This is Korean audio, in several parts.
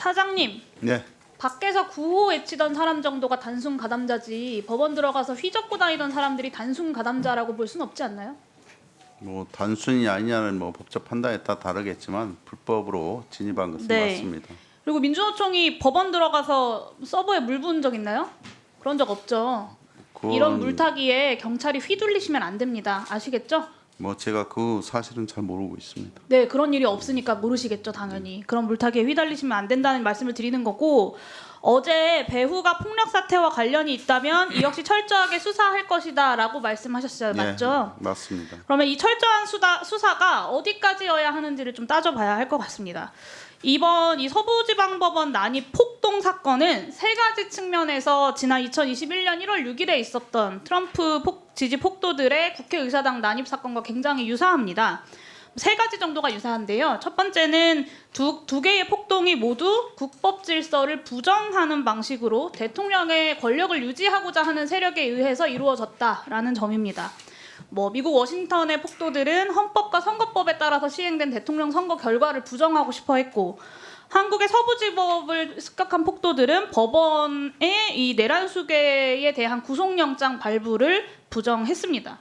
차장님, 네. 밖에서 구호 외치던 사람 정도가 단순 가담자지 법원 들어가서 휘젓고 다니던 사람들이 단순 가담자라고 볼 수는 없지 않나요? 뭐 단순히 아니냐는 뭐 법적 판단에 따라 다르겠지만 불법으로 진입한 것은 네. 맞습니다. 그리고 민주노총이 법원 들어가서 서버에 물 부은 적 있나요? 그런 적 없죠. 이런 물타기에 경찰이 휘둘리시면 안 됩니다. 아시겠죠? 뭐 제가 그 사실은 잘 모르고 있습니다. 네, 그런 일이 없으니까 모르시겠죠, 당연히. 그런 물타기에 휘달리시면 안 된다는 말씀을 드리는 거고, 어제 배후가 폭력 사태와 관련이 있다면 이 역시 철저하게 수사할 것이다라고 말씀하셨어요, 맞죠? 네, 맞습니다. 그러면 이 철저한 수사가 어디까지여야 하는지를 좀 따져봐야 할 것 같습니다. 이번 이 서부지방법원 난입 폭동 사건은 세 가지 측면에서 지난 2021년 1월 6일에 있었던 트럼프 지지 폭도들의 국회의사당 난입 사건과 굉장히 유사합니다. 세 가지 정도가 유사한데요. 첫 번째는 두 개의 폭동이 모두 국법 질서를 부정하는 방식으로 대통령의 권력을 유지하고자 하는 세력에 의해서 이루어졌다라는 점입니다. 미국 워싱턴의 폭도들은 헌법과 선거법에 따라서 시행된 대통령 선거 결과를 부정하고 싶어 했고, 한국의 서부지법을 습격한 폭도들은 법원의 이 내란 수괴에 대한 구속영장 발부를 부정했습니다.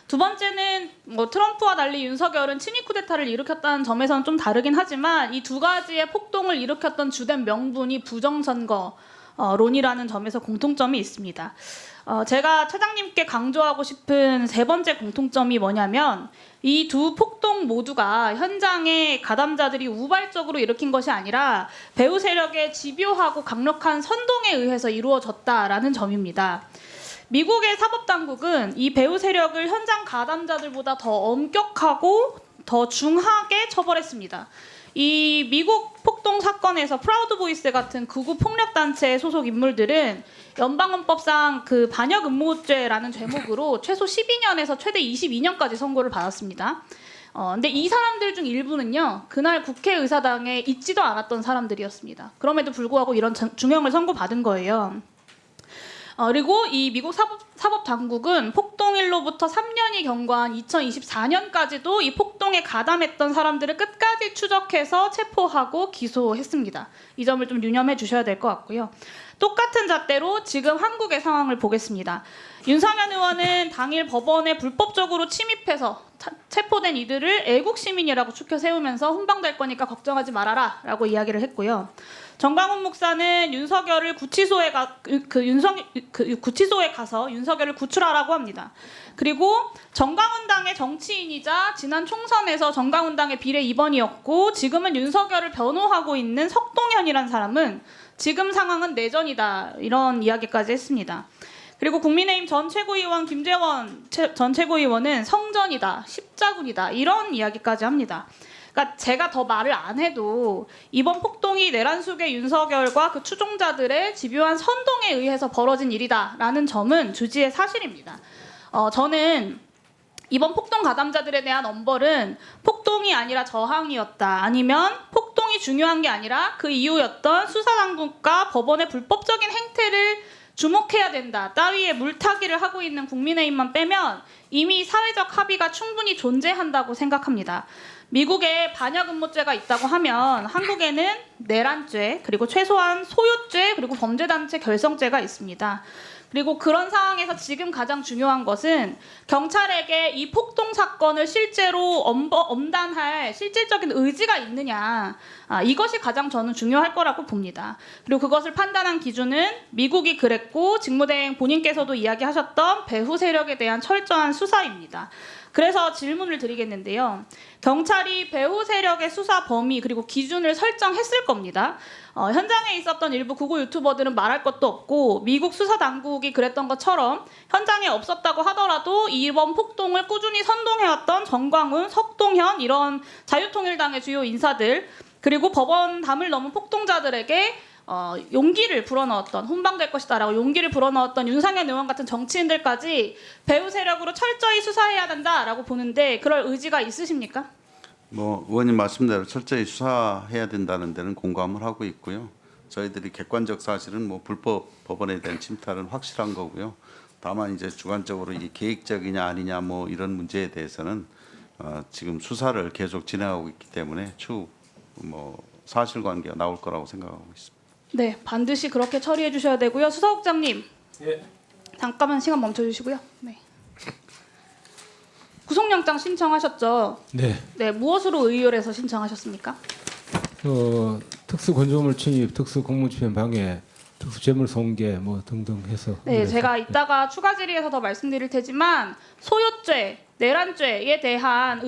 두 번째는 트럼프와 달리 윤석열은 친위 쿠데타를 일으켰다는 점에서는 좀 다르긴 하지만 이 두 가지의 폭동을 일으켰던 주된 명분이 부정선거론이라는 점에서 공통점이 있습니다. 제가 차장님께 강조하고 싶은 세 번째 공통점이 뭐냐면 이 두 폭동 모두가 현장의 가담자들이 우발적으로 일으킨 것이 아니라 배후 세력의 집요하고 강력한 선동에 의해서 이루어졌다라는 점입니다. 미국의 사법당국은 이 배후 세력을 현장 가담자들보다 더 엄격하고 더 중하게 처벌했습니다. 이 미국 폭동 사건에서 프라우드 보이스 같은 극우 폭력 단체 소속 인물들은 연방헌법상 그 반역 음모죄라는 죄목으로 최소 12년에서 최대 22년까지 선고를 받았습니다. 근데 이 사람들 중 일부는요, 그날 국회의사당에 있지도 않았던 사람들이었습니다. 그럼에도 불구하고 이런 중형을 선고받은 거예요. 그리고 이 미국 사법 당국은 폭동일로부터 3년이 경과한 2024년까지도 이 폭동에 가담했던 사람들을 끝까지 추적해서 체포하고 기소했습니다. 이 점을 좀 유념해 주셔야 될 것 같고요. 똑같은 잣대로 지금 한국의 상황을 보겠습니다. 윤상현 의원은 당일 법원에 불법적으로 침입해서 체포된 이들을 애국 시민이라고 추켜 세우면서 훈방될 거니까 걱정하지 말아라 라고 이야기를 했고요. 정광훈 목사는 윤석열을 구치소에 가서 윤석열을 구출하라고 합니다. 그리고 정광훈당의 정치인이자 지난 총선에서 정광훈당의 비례 2번이었고 지금은 윤석열을 변호하고 있는 석동현이라는 사람은 지금 상황은 내전이다 이런 이야기까지 했습니다. 그리고 국민의힘 전 최고위원 김재원 전 최고위원은 성전이다, 십자군이다 이런 이야기까지 합니다. 그러니까 제가 더 말을 안 해도 이번 폭동이 내란 속의 윤석열과 그 추종자들의 집요한 선동에 의해서 벌어진 일이다라는 점은 주지의 사실입니다. 저는 이번 폭동 가담자들에 대한 엄벌은 폭동이 아니라 저항이었다, 아니면 폭동이 중요한 게 아니라 그 이유였던 수사당국과 법원의 불법적인 행태를 주목해야 된다 따위의 물타기를 하고 있는 국민의힘만 빼면 이미 사회적 합의가 충분히 존재한다고 생각합니다. 미국에 반역 음모죄가 있다고 하면 한국에는 내란죄, 그리고 최소한 소유죄, 그리고 범죄단체 결성죄가 있습니다. 그리고 그런 상황에서 지금 가장 중요한 것은 경찰에게 이 폭동 사건을 실제로 엄단할 실질적인 의지가 있느냐, 이것이 가장 저는 중요할 거라고 봅니다. 그리고 그것을 판단한 기준은 미국이 그랬고 직무대행 본인께서도 이야기하셨던 배후 세력에 대한 철저한 수사입니다. 그래서 질문을 드리겠는데요. 경찰이 배후 세력의 수사 범위 그리고 기준을 설정했을 겁니다. 현장에 있었던 일부 극우 유튜버들은 말할 것도 없고 미국 수사당국이 그랬던 것처럼 현장에 없었다고 하더라도 이번 폭동을 꾸준히 선동해왔던 정광훈, 석동현 이런 자유통일당의 주요 인사들 그리고 법원 담을 넘은 폭동자들에게 용기를 불어넣었던, 훈방될 것이다라고 용기를 불어넣었던 윤상현 의원 같은 정치인들까지 배후 세력으로 철저히 수사해야 된다라고 보는데 그럴 의지가 있으십니까? 의원님 말씀대로 철저히 수사해야 된다는 데는 공감을 하고 있고요. 저희들이 객관적 사실은 불법 법원에 대한 침탈은 확실한 거고요. 다만 이제 주관적으로 이게 계획적이냐 아니냐 이런 문제에 대해서는 지금 수사를 계속 진행하고 있기 때문에 추후 사실관계가 나올 거라고 생각하고 있습니다. 네, 반드시 그렇게 처리해 주셔야 되고요. 수사국장님, 예. 잠깐만 시간 멈춰주시고요. 네. 구속영장 신청하셨죠? 네. 네, 무엇으로 의율해서 신청하셨습니까? 특수 건조물 침입, 특수 공무집행 방해, 특수 재물 손괴 뭐 등등 해서. 네, 제가 이따가 추가 질의에서 더 말씀드릴 테지만 소요죄, 내란죄에 대한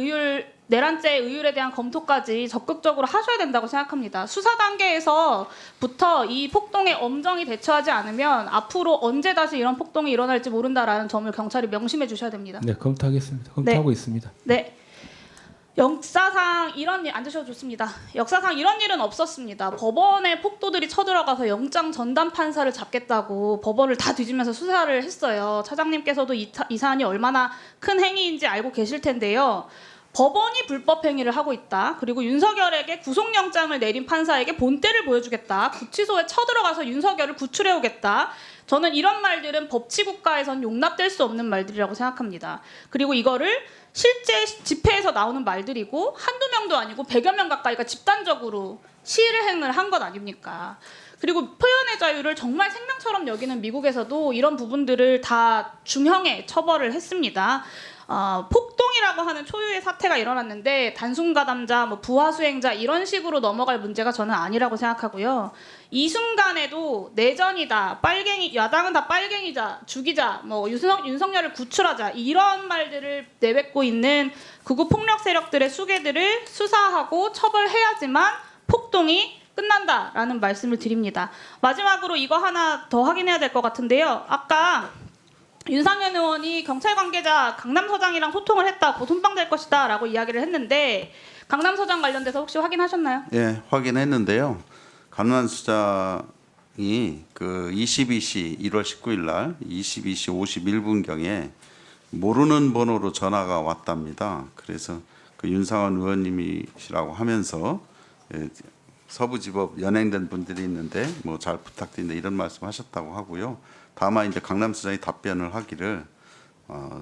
내란죄 의율에 대한 검토까지 적극적으로 하셔야 된다고 생각합니다. 수사 단계에서부터 이 폭동에 엄정히 대처하지 않으면 앞으로 언제 다시 이런 폭동이 일어날지 모른다라는 점을 경찰이 명심해 주셔야 됩니다. 네, 검토하겠습니다. 검토하고 있습니다. 네. 역사상 이런 일 앉으셔도 좋습니다. 역사상 이런 일은 없었습니다. 법원에 폭도들이 쳐들어가서 영장 전담 판사를 잡겠다고 법원을 다 뒤지면서 수사를 했어요. 차장님께서도 이 사안이 얼마나 큰 행위인지 알고 계실 텐데요. 법원이 불법 행위를 하고 있다. 그리고 윤석열에게 구속영장을 내린 판사에게 본때를 보여주겠다. 구치소에 쳐들어가서 윤석열을 구출해오겠다. 저는 이런 말들은 법치국가에선 용납될 수 없는 말들이라고 생각합니다. 그리고 이거를 실제 집회에서 나오는 말들이고 한두 명도 아니고 100여 명 가까이가 집단적으로 시위를 한 것 아닙니까? 그리고 표현의 자유를 정말 생명처럼 여기는 미국에서도 이런 부분들을 다 중형에 처벌을 했습니다. 폭동이라고 하는 초유의 사태가 일어났는데 단순가담자, 부하수행자 이런 식으로 넘어갈 문제가 저는 아니라고 생각하고요. 이 순간에도 내전이다, 야당은 다 빨갱이자, 죽이자, 윤석열을 구출하자 이런 말들을 내뱉고 있는 극우 폭력 세력들의 수괴들을 수사하고 처벌해야지만 폭동이 끝난다라는 말씀을 드립니다. 마지막으로 이거 하나 더 확인해야 될 것 같은데요. 아까 윤상현 의원이 경찰 관계자 강남서장이랑 소통을 했다, 곧 훈방될 것이다 라고 이야기를 했는데 강남서장 관련돼서 혹시 확인하셨나요? 예, 확인했는데요. 강남수장이 그 22시 1월 19일 날 22시 51분경에 모르는 번호로 전화가 왔답니다. 그래서 그 윤상현 의원님이시라고 하면서 서부지법 연행된 분들이 있는데 뭐 잘 부탁드린다 이런 말씀하셨다고 하고요. 다만 이제 강남수장이 답변을 하기를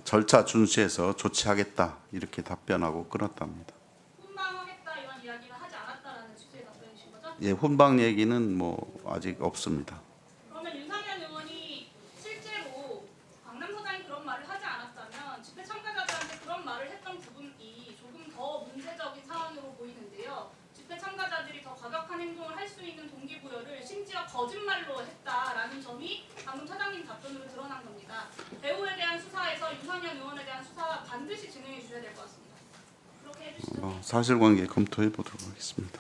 절차 준수해서 조치하겠다 이렇게 답변하고 끊었답니다. 훈방하겠다 이런 이야기는 하지 않았다라는 취지의 답변이신 거죠? 예, 훈방 얘기는 뭐 아직 없습니다. 그러면 윤상현 의원이 실제로 강남서장이 그런 말을 하지 않았다면 집회 참가자들한테 그런 말을 했던 부분이 조금 더 문제적인 상황으로 보이는데요. 집회 참가자들이 더 과격한 행동을 할 수 있는 동기부여를 심지어 거짓말로 했다라는 점이 방금 차장님 답변으로 드러난 겁니다. 배우에 대한 수사에서 윤상현 의원에 대한 수사 반드시 진행해 주셔야 될 것 같습니다. 그렇게 해주시죠. 사실관계 검토해 보도록 하겠습니다.